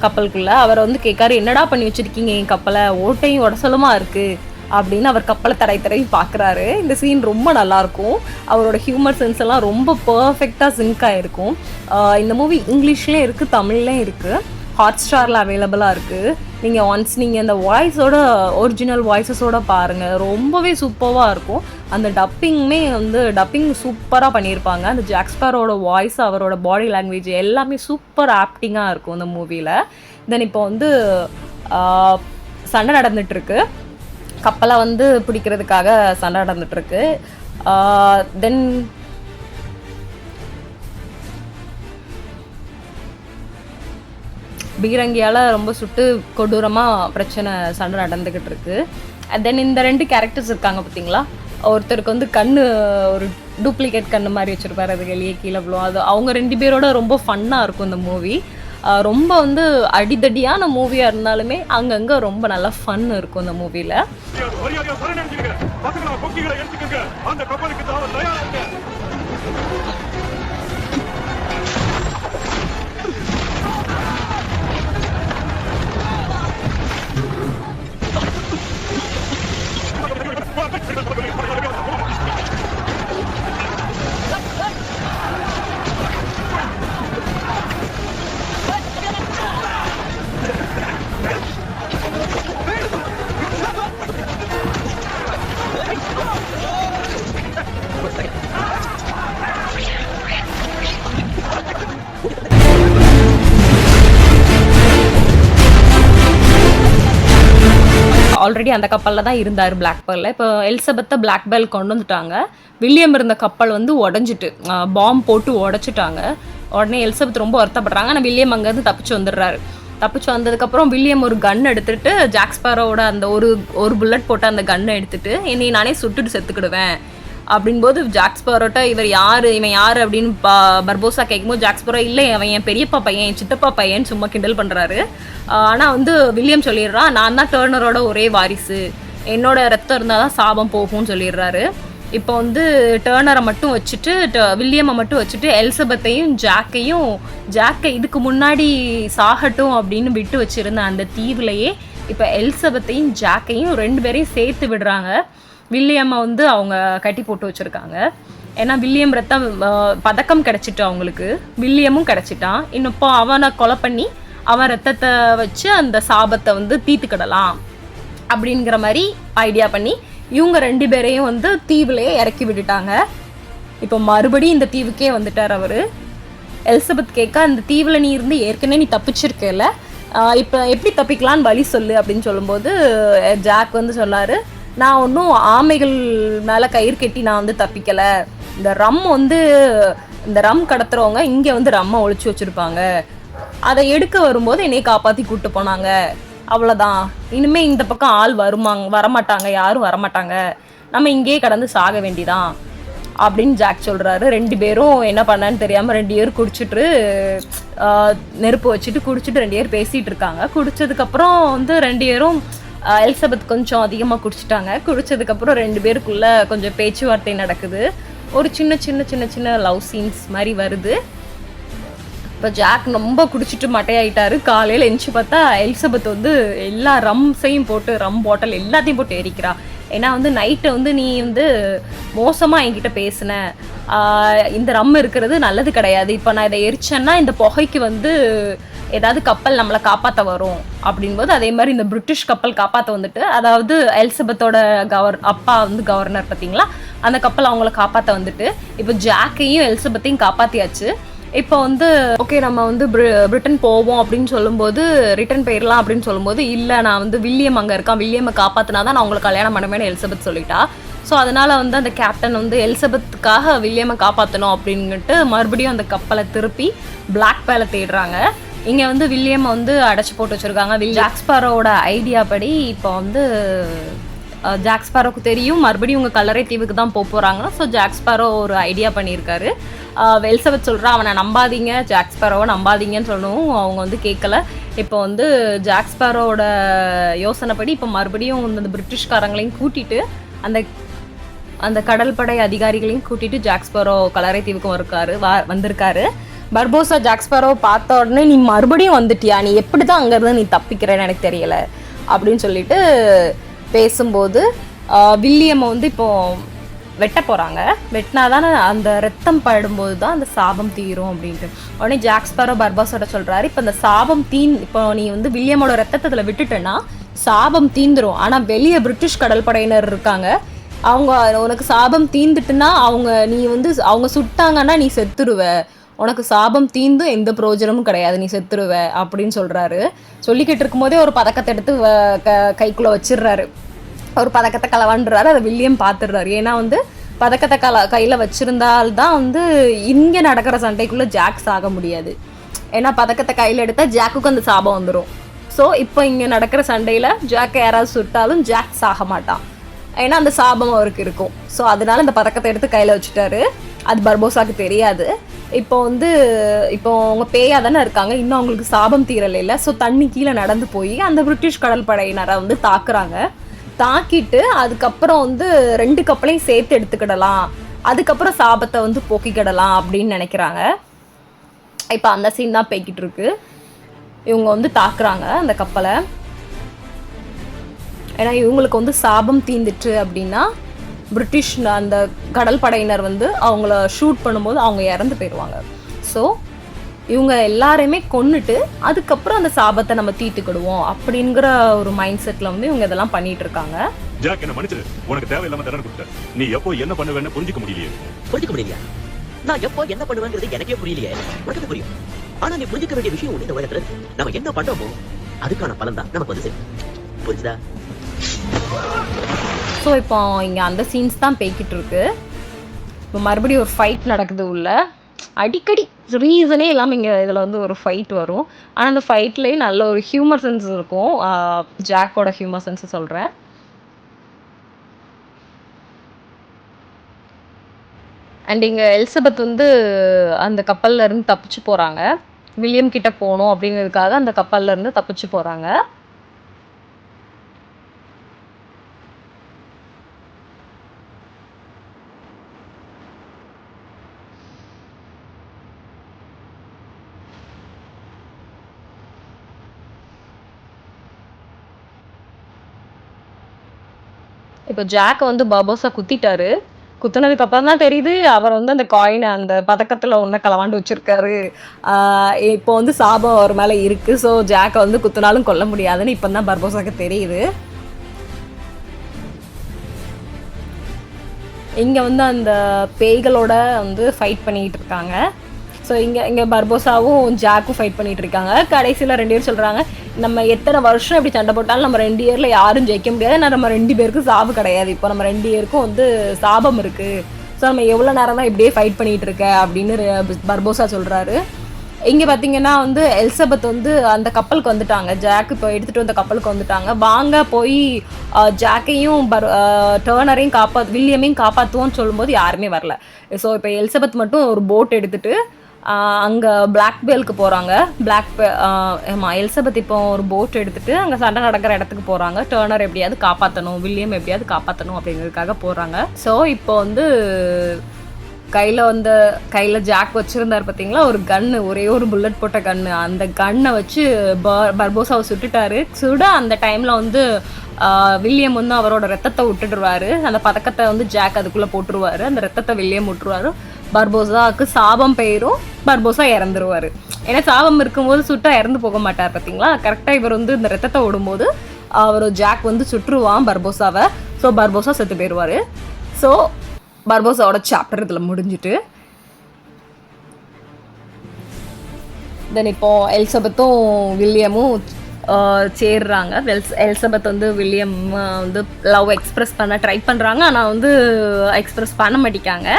கப்பலுக்குள்ளே. அவரை வந்து கேட்காரு, என்னடா பண்ணி வச்சுருக்கீங்க என் கப்பலை, ஓட்டையும் உடசலுமா இருக்குது அப்படின்னு அவர் கப்பலை தடவி பார்க்குறாரு. இந்த சீன் ரொம்ப நல்லாயிருக்கும். அவரோட ஹியூமர் சென்ஸ் எல்லாம் ரொம்ப பர்ஃபெக்டாக சிங்க் ஆகிருக்கும். இந்த மூவி இங்கிலீஷ்லேயும் இருக்குது, தமிழ்லேயும் இருக்குது. ஹாட்ஸ்டாரில் அவைலபிளாக இருக்குது. நீங்கள் நீங்கள் இந்த வாய்ஸோட ஒரிஜினல் வாய்ஸஸோடு பாருங்கள், ரொம்பவே சூப்பராக இருக்கும். அந்த டப்பிங் சூப்பராக பண்ணியிருப்பாங்க. அந்த ஜாக் ஸ்பேரோட வாய்ஸ், அவரோட பாடி லாங்குவேஜ் எல்லாமே சூப்பர் ஆக்டிங்காக இருக்கும் இந்த மூவியில். தென் இப்போ சண்டை நடந்துகிட்ருக்கு, கப்பலை பிடிக்கிறதுக்காக சண்டை நடந்துகிட்ருக்கு. தென் பீரங்கியால் ரொம்ப சுட்டு கொடூரமாக சண்டை நடந்துக்கிட்டு இருக்கு. தென் இந்த 2 கேரக்டர்ஸ் இருக்காங்க பார்த்தீங்களா, ஒருத்தருக்கு கண்ணு ஒரு டூப்ளிகேட் கண்ணு மாதிரி வச்சுருப்பாரு, அது வெளியே கீழே விழும். அது அவங்க 2 பேரோட ரொம்ப ஃபன்னாக இருக்கும் இந்த மூவி. ரொம்ப அடிதடியான மூவியாக இருந்தாலுமே அங்கங்கே ரொம்ப நல்லா ஃபன் இருக்கும் இந்த மூவியில். ஆல்ரெடி அந்த கப்பலில் தான் இருந்தார் பிளாக் பேர்ல. இப்போ எலிசபெத்தை பிளாக் பேர்ல் கொண்டு வந்துட்டாங்க. வில்லியம் இருந்த கப்பல் உடஞ்சிட்டு, பாம்பு போட்டு உடச்சிட்டாங்க. உடனே எலிசபெத் ரொம்ப வருத்தப்படுறாங்க. ஆனால் வில்லியம் அங்கேருந்து தப்பிச்சு வந்துடுறாரு. தப்பிச்சு வந்ததுக்கப்புறம் வில்லியம் ஒரு கன் எடுத்துகிட்டு ஜாக் ஸ்பேரோட அந்த ஒரு புல்லட் போட்டு அந்த கன்னை எடுத்துகிட்டு என்னை நானே சுட்டுட்டு செத்துக்கிடுவேன் அப்படின்போது ஜாக் ஸ்பேரோட்ட இவன் யார் அப்படின்னு பர்போசா கேட்கும்போது ஜாக் ஸ்பேரோ இல்லை, அவன் என் பெரியப்பா பையன், என் சித்தப்பா பையன் சும்மா கிண்டல் பண்ணுறாரு. ஆனால் வில்லியம் சொல்லிடுறான், நான் தான் டர்னரோட ஒரே வாரிசு, என்னோட ரத்தம் இருந்தால் தான் சாபம் போகும்னு சொல்லிடுறாரு. இப்போ டர்னரை மட்டும் வச்சுட்டு வில்லியம்மை மட்டும் வச்சுட்டு எலிசபெத்தையும் ஜாக்கை இதுக்கு முன்னாடி சாகட்டும் அப்படின்னு விட்டு வச்சுருந்த அந்த தீவுலையே இப்போ எலிசபெத்தையும் ஜாக்கையும் 2 பேரையும் சேர்த்து விடுறாங்க. வில்லியம்மை அவங்க கட்டி போட்டு வச்சுருக்காங்க. ஏன்னா வில்லியம் பதக்கம் கிடச்சிட்டு அவங்களுக்கு, வில்லியமும் கிடச்சிட்டான். இன்னும் இப்போ அவனை கொலை பண்ணி அவன் ரத்தத்தை வச்சு அந்த சாபத்தை தீர்த்துக்கிடலாம் அப்படிங்கிற மாதிரி ஐடியா பண்ணி இவங்க 2 பேரையும் தீவுலையே இறக்கி விட்டுட்டாங்க. இப்போ மறுபடியும் இந்த தீவுக்கே வந்துட்டார் அவர். எலிசபெத் கேட்க, அந்த தீவில் நீ ஏற்கனவே நீ தப்பிச்சிருக்கல, இப்போ எப்படி தப்பிக்கலான்னு வழி சொல்லு அப்படின்னு சொல்லும்போது ஜாக் சொன்னார், நான் ஒன்றும் ஆமைகள் மேலே கயிறு கட்டி நான் தப்பிக்கலை, இந்த ரம் கடத்துறவங்க இங்கே ரம்மை ஒழிச்சு வச்சுருப்பாங்க, அதை எடுக்க வரும்போது என்னை காப்பாற்றி கூப்பிட்டு போனாங்க, அவ்வளோதான், இனிமேல் இந்த பக்கம் ஆள் வரமாட்டாங்க, யாரும் வரமாட்டாங்க, நம்ம இங்கேயே கடந்து சாக வேண்டிதான் அப்படின்னு ஜாக் சொல்கிறாரு. 2 பேரும் என்ன பண்ணான்னு தெரியாமல் 2 பேரும் குடிச்சிட்டு நெருப்பு வச்சுட்டு குடிச்சிட்டு 2 பேர் பேசிகிட்டு இருக்காங்க. குடித்ததுக்கப்புறம் 2 பேரும் எலிசபெத் கொஞ்சம் அதிகமாக குடிச்சிட்டாங்க. குடித்ததுக்கப்புறம் 2 பேருக்குள்ளே கொஞ்சம் பேச்சுவார்த்தை நடக்குது. ஒரு சின்ன லவ் சீன்ஸ் மாதிரி வருது. இப்போ ஜாக் ரொம்ப குடிச்சிட்டு மட்டையாயிட்டாரு. காலையில் எந்திச்சு பார்த்தா எலிசபெத் எல்லா ரம்ஸையும் போட்டு ரம் பாட்டில் எல்லாத்தையும் போட்டு எரிக்கிறா. ஏன்னா நைட்டு நீ மோசமாக என்கிட்ட பேசின, இந்த ரம் இருக்கிறது நல்லது கிடையாது, இப்போ நான் இதை எரிச்சேன்னா இந்த புகைக்கு ஏதாவது கப்பல் நம்மளை காப்பாற்ற வரும் அப்படின்போது அதே மாதிரி இந்த பிரிட்டிஷ் கப்பல் காப்பாற்ற அதாவது எலிசபெத்தோட அப்பா கவர்னர் பார்த்தீங்களா, அந்த கப்பல் அவங்கள காப்பாற்ற இப்போ ஜாக்கையும் எலிசபெத்தையும் காப்பாற்றியாச்சு. இப்போ ஓகே நம்ம பிரிட்டன் போவோம் அப்படின்னு சொல்லும்போது ரிட்டன் போயிடலாம் அப்படின்னு சொல்லும்போது இல்லை, நான் வில்லியம் அங்கே இருக்கான், வில்லியம்மை காப்பாற்றினா தான் நான் உங்களை கல்யாணம் பண்ணுவேன்னு எலிசபெத் சொல்லிட்டா. ஸோ அதனால் அந்த கேப்டன் எலிசபெத்துக்காக வில்லியம்மை காப்பாற்றணும் அப்படின்ட்டு மறுபடியும் அந்த கப்பலை திருப்பி பிளாக் பேர்ல தேடுறாங்க. இங்கே வில்லியம் அடைச்சி போட்டு வச்சுருக்காங்க. ஜாக் ஸ்பேரோட ஐடியா படி இப்போ ஜாக் ஸ்பேரோக்கு தெரியும் மறுபடியும் உங்கள் கல்லறை தீவுக்கு தான் போகிறாங்க. ஸோ ஜாக் ஸ்பேரோ ஒரு ஐடியா பண்ணியிருக்காரு. எலிசபெத் சொல்கிறா, அவனை நம்பாதீங்க, ஜாக் ஸ்பேரோவை நம்பாதீங்கன்னு சொல்லணும். அவங்க கேட்கல. இப்போ ஜாக் ஸ்பேரோட யோசனைப்படி இப்போ மறுபடியும் அந்த பிரிட்டிஷ்காரங்களையும் கூட்டிகிட்டு அந்த கடல் படை அதிகாரிகளையும் கூட்டிகிட்டு ஜாக் ஸ்பேரோ கல்லறை தீவுக்கு வந்திருக்காரு. பர்போசா ஜாக் ஸ்பேரோவை பார்த்த உடனே நீ மறுபடியும் வந்துட்டியா, நீ எப்படி தான் அங்கேருந்து நீ தப்பிக்கிறேன்னு எனக்கு தெரியலை அப்படின்னு சொல்லிட்டு பேசும்போது வில்லியம்மை வந்து இப்போது வெட்ட போகிறாங்க. வெட்டினா தானே அந்த ரத்தம் படும்போது தான் அந்த சாபம் தீரும் அப்படின்ட்டு. உடனே ஜாக் ஸ்பேரோ பர்பாஸோட சொல்கிறாரு, இப்போ இந்த சாபம் இப்போ நீ வந்து வில்லியமோட ரத்தத்தில் விட்டுட்டேன்னா சாபம் தீந்துரும். ஆனால் வெளியே பிரிட்டிஷ் கடற்படையினர் இருக்காங்க, அவங்க உனக்கு சாபம் தீந்துட்டுன்னா நீ வந்து அவங்க சுட்டாங்கன்னா நீ செத்துருவ, உனக்கு சாபம் தீந்தும் எந்த பிரயோஜனமும் கிடையாது, நீ செத்துருவ அப்படின்னு சொல்கிறாரு. சொல்லிக்கிட்டு இருக்கும்போதே ஒரு பதக்கத்தை எடுத்து கைக்குள்ளே வச்சிடுறாரு. ஒரு பதக்கத்தை களவாண்டுறாரு. அதை வில்லியம் பார்த்துடுறாரு. ஏன்னா வந்து பதக்கத்தை கையில் வச்சுருந்தால்தான் வந்து இங்கே நடக்கிற சண்டைக்குள்ளே ஜாக் சாக முடியாது. ஏன்னா பதக்கத்தை கையில் எடுத்தால் ஜாக்குக்கு அந்த சாபம் வந்துடும். ஸோ இப்போ இங்கே நடக்கிற சண்டையில் ஜாக்கை யாராவது சுட்டாலும் ஜாக் சாக மாட்டான், ஏன்னா அந்த சாபம் அவருக்கு இருக்கும். ஸோ அதனால இந்த பதக்கத்தை எடுத்து கையில் வச்சுட்டாரு. அது பர்போசாவுக்கு தெரியாது. இப்போ வந்து இப்போ அவங்க பேயா தானே இருக்காங்க, இன்னும் அவங்களுக்கு சாபம் தீரலை இல்லை. ஸோ தண்ணி கீழே நடந்து போய் அந்த பிரிட்டிஷ் கடல் படையினரை வந்து தாக்குறாங்க. தாக்கிட்டு அதுக்கப்புறம் வந்து 2 கப்பலையும் சேர்த்து எடுத்துக்கிடலாம், அதுக்கப்புறம் சாபத்தை வந்து போக்கிக்கிடலாம் அப்படின்னு நினைக்கிறாங்க. இப்போ அந்த சீன் தான் போய்கிட்டு இருக்கு. இவங்க வந்து தாக்குறாங்க அந்த கப்பலை. ஏன்னா இவங்களுக்கு வந்து சாபம் தீந்துட்டு அப்படின்னா பிரிட்டிஷ் அந்த கடல் படையினர் வந்து அவங்கள ஷூட் பண்ணும்போது அவங்க இறந்து போயிடுவாங்க. ஸோ இவங்க எல்லாரையுமே கொன்னுட்டு அதுக்கப்புறம் அந்த சாபத்தை நம்ம தீட்டுக்கிடுவோம் அப்படிங்கிற ஒரு மைண்ட் செட்டில் வந்து இவங்க இதெல்லாம் பண்ணிட்டு இருக்காங்க. ஜாக், என்ன மன்னிச்சிரு, உனக்கு தேவையில்லாம தண்டனை கொடுத்த. நீ எப்போ என்ன பண்ணுவேன்னு புரிஞ்சுக்க முடியலையா? நான் எப்போ என்ன பண்ணுவேங்கிறது எனக்கே புரியலையே. உனக்கு புரியும், ஆனா நீ புரிஞ்சுக்க வேண்டிய விஷயம் ஒண்ணு, இந்த உலகத்துல நம்ம என்ன பண்றோமோ அதுக்கான பலன் தான் நமக்கு வந்து புரிஞ்சுதா? ஸோ இப்போ இங்கே அந்த சீன்ஸ் தான் போய்கிட்டு இருக்கு. இப்போ மறுபடியும் ஒரு ஃபைட் நடக்குது உள்ள. அடிக்கடி ரீசனே இல்லாமல் இங்கே இதில் வந்து ஒரு ஃபைட் வரும். ஆனால் அந்த ஃபைட்லேயே நல்ல ஒரு ஹியூமர் சென்ஸ் இருக்கும். ஜாக்கோட ஹியூமர் சென்ஸை சொல்கிறேன். அண்ட் இங்கே எலிசபெத் வந்து அந்த கப்பலில் இருந்து தப்பிச்சு போகிறாங்க. வில்லியம் கிட்ட போகணும் அப்படிங்கிறதுக்காக அந்த கப்பலில் இருந்து தப்பிச்சு போகிறாங்க. இப்போ ஜாக்கை வந்து பர்போஸா குத்திட்டாரு. குத்துனதுக்கு அப்புறம் தான் தெரியுது அவர் வந்து அந்த காயினை அந்த பதக்கத்தில் ஒன்றை களவாண்டு வச்சிருக்காரு. இப்போ வந்து சாபம் அவர் மேலே இருக்குது. ஸோ ஜாக்கை வந்து குத்துனாலும் கொல்ல முடியாதுன்னு இப்போ தான் பர்போஸாக்கு தெரியுது. இங்கே வந்து அந்த பேய்களோட வந்து ஃபைட் பண்ணிக்கிட்டு இருக்காங்க. ஸோ இங்கே பர்போசாவும் ஜாக்கும் ஃபைட் பண்ணிகிட்டு இருக்காங்க. கடைசியில் 2 பேர் சொல்கிறாங்க, நம்ம எத்தனை வருஷம் இப்படி சண்டை போட்டாலும் நம்ம 2 இயரில் யாரும் ஜெயிக்க முடியாது, ஏன்னா நம்ம 2 பேருக்கும் சாபு கிடையாது, இப்போ நம்ம 2 பேருக்கும் வந்து சாபம் இருக்குது, ஸோ நம்ம எவ்வளோ நேரம் தான் இப்படியே ஃபைட் பண்ணிகிட்டு இருக்க அப்படின்னு பர்போசா சொல்கிறாரு. இங்கே பார்த்தீங்கன்னா வந்து எலிசபெத் வந்து அந்த கப்பலுக்கு வந்துட்டாங்க. ஜாக் இப்போ எடுத்துகிட்டு வந்த கப்பலுக்கு வந்துட்டாங்க. வாங்க போய் ஜாக்கையும் டர்னரையும் வில்லியமையும் காப்பாற்றுவோன்னு சொல்லும்போது யாருமே வரல. ஸோ இப்போ எலிசபெத் மட்டும் ஒரு போட் எடுத்துகிட்டு அங்கே பிளாக்பேலுக்கு போகிறாங்க. ஆமாம், எலிசபெத் இப்போ ஒரு போட் எடுத்துகிட்டு அங்கே சண்டை நடக்கிற இடத்துக்கு போகிறாங்க. டர்னர் எப்படியாவது காப்பாற்றணும், வில்லியம் எப்படியாவது காப்பாற்றணும் அப்படிங்கிறதுக்காக போகிறாங்க. ஸோ இப்போ வந்து கையில் ஜாக் வச்சுருந்தார் பார்த்தீங்களா, ஒரு கன்று, ஒரே ஒரு புல்லட் போட்ட கன்று. அந்த கன்னை வச்சு பர்போசாவை சுட்டுட்டாரு. அந்த டைமில் வந்து வில்லியம் வந்து அவரோட ரத்தத்தை விட்டுடுவார். அந்த பதக்கத்தை வந்து ஜாக் அதுக்குள்ளே போட்டுருவார். அந்த ரத்தத்தை வில்லியம் விட்டுருவார். பர்போசாவுக்கு சாபம் பெயரும், பர்போசா இறந்துருவார். ஏன்னா சாபம் இருக்கும்போது சுட்டா இறந்து போக மாட்டார் பார்த்தீங்களா. கரெக்டாக இவர் வந்து இந்த ரத்தத்தை விடும்போது அவர் ஜாக் வந்து சுட்டுருவான் பர்போசாவை. ஸோ பர்போசா செத்து போயிடுவார். ஸோ பர்போசாவோட சாப்டர் இதில் முடிஞ்சுட்டு தென் இப்போ எலிசபெத்தும் வில்லியமும் சேர்றாங்க. எலிசபெத் வந்து வில்லியம் வந்து லவ் எக்ஸ்ப்ரெஸ் பண்ண ட்ரை பண்ணுறாங்க, ஆனால் வந்து எக்ஸ்ப்ரெஸ் பண்ண மாட்டேங்காங்க.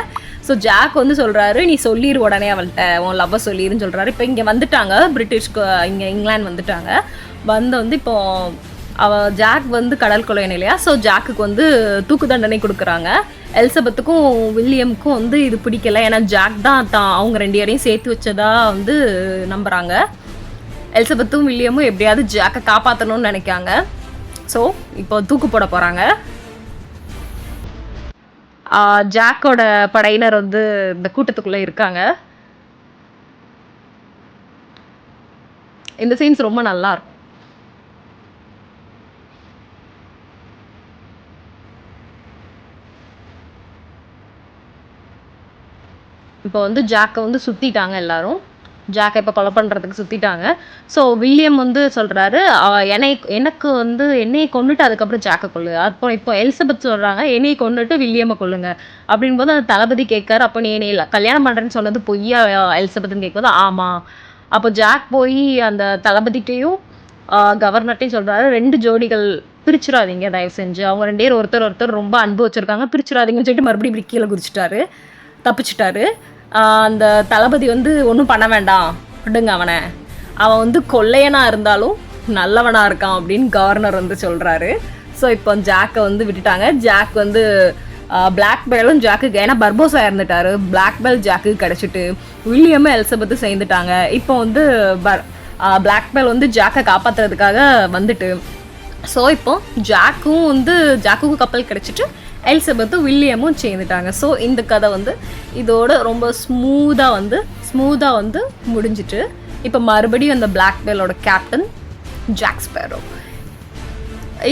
ஸோ ஜாக் வந்து சொல்கிறாரு, நீ சொல்லிடு உடனே அவள்கிட்ட, உன் லவ்வை சொல்லிடுன்னு சொல்கிறாரு. இப்போ இங்கே வந்துட்டாங்க, பிரிட்டிஷ்க்கு இங்கே இங்கிலாந்து வந்துட்டாங்க. வந்து இப்போ ஜாக் வந்து கடல் கொள்ளையன் இல்லையா. ஸோ ஜாக்குக்கு வந்து தூக்கு தண்டனை கொடுக்குறாங்க. எலிசபெத்துக்கும் வில்லியமுக்கும் வந்து இது பிடிக்கல, ஏன்னா ஜாக் தான் அவங்க 2 பேரையும் சேர்த்து வச்சதா வந்து நம்புகிறாங்க. எலிசபெத்தும் வில்லியமும் எப்படியாவது ஜாக்கை காப்பாற்றணும்னு நினைக்காங்க. ஸோ இப்போ தூக்கு போட போகிறாங்க. ஜாக்கோட படையினர் வந்து இந்த கூட்டத்துக்குள்ளே இருக்காங்க. இந்த சீன்ஸ் ரொம்ப நல்லா இருக்கும். இப்போ வந்து ஜாக்கை வந்து சுற்றிட்டாங்க எல்லாரும். ஜாக்கை இப்போ கொலை பண்ணுறதுக்கு சுற்றிட்டாங்க. ஸோ வில்லியம் வந்து சொல்கிறாரு, எனக்கு வந்து என்னையை கொண்டுட்டு அதுக்கப்புறம் ஜாக்கை கொள்ளு. அப்போ இப்போ எலிசபெத் சொல்கிறாங்க, என்னையை கொண்டுட்டு வில்லியமை கொல்லுங்க அப்படின்போது அந்த தளபதி கேட்காரு, அப்போ நீ என்னை கல்யாணம் பண்ணுறேன்னு சொன்னது பொய்யா எலிசபெத்துன்னு கேட்கும்போது ஆமாம். அப்போ ஜாக் போய் அந்த தளபதிட்டையும் கவர்னர்ட்டையும் சொல்கிறாரு, 2 ஜோடிகள் பிரிச்சிடாதீங்க தயவு செஞ்சு, அவங்க 2 பேர் ஒருத்தர் ரொம்ப அன்பு வச்சுருக்காங்க, பிரிச்சிடாதீங்கன்னு சொல்லிட்டு மறுபடியும் இப்படி கீழே குதிச்சிட்டாரு, தப்பிச்சிட்டாரு. அந்த தளபதி வந்து ஒன்றும் பண்ண வேண்டாம், விடுங்க அவன் வந்து கொள்ளையனாக இருந்தாலும் நல்லவனாக இருக்கான் அப்படின்னு கவர்னர் வந்து சொல்கிறாரு. ஸோ இப்போ ஜாக்கை வந்து விட்டுட்டாங்க. ஜாக் வந்து பிளாக் பேலும் ஜாக்குக்கு, ஏன்னா பர்போஸா இறந்துட்டாரு, பிளாக் பேல் ஜாக்குக்கு கிடச்சிட்டு வில்லியமும் எலிசபெத்தும் சேர்ந்துட்டாங்க. இப்போ வந்து பிளாக் பேல் வந்து ஜாக்கை காப்பாற்றுறதுக்காக வந்துட்டு, ஸோ இப்போ ஜாக்குக்கும் கப்பல் கிடச்சிட்டு எலிசபெத்தும் வில்லியமும் சேர்ந்துட்டாங்க. ஸோ இந்த கதை வந்து இதோட ரொம்ப ஸ்மூத்தாக வந்து முடிஞ்சிட்டு, இப்போ மறுபடியும் அந்த பிளாக் பேலோட கேப்டன் ஜாக் ஸ்பேரோ.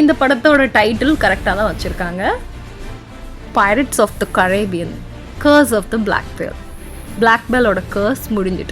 இந்த படத்தோட டைட்டில் கரெக்டாக தான் வச்சுருக்காங்க, pirates of the Caribbean, curse of the black pearl. Black பேலோட கர்ஸ் முடிஞ்சிட்டு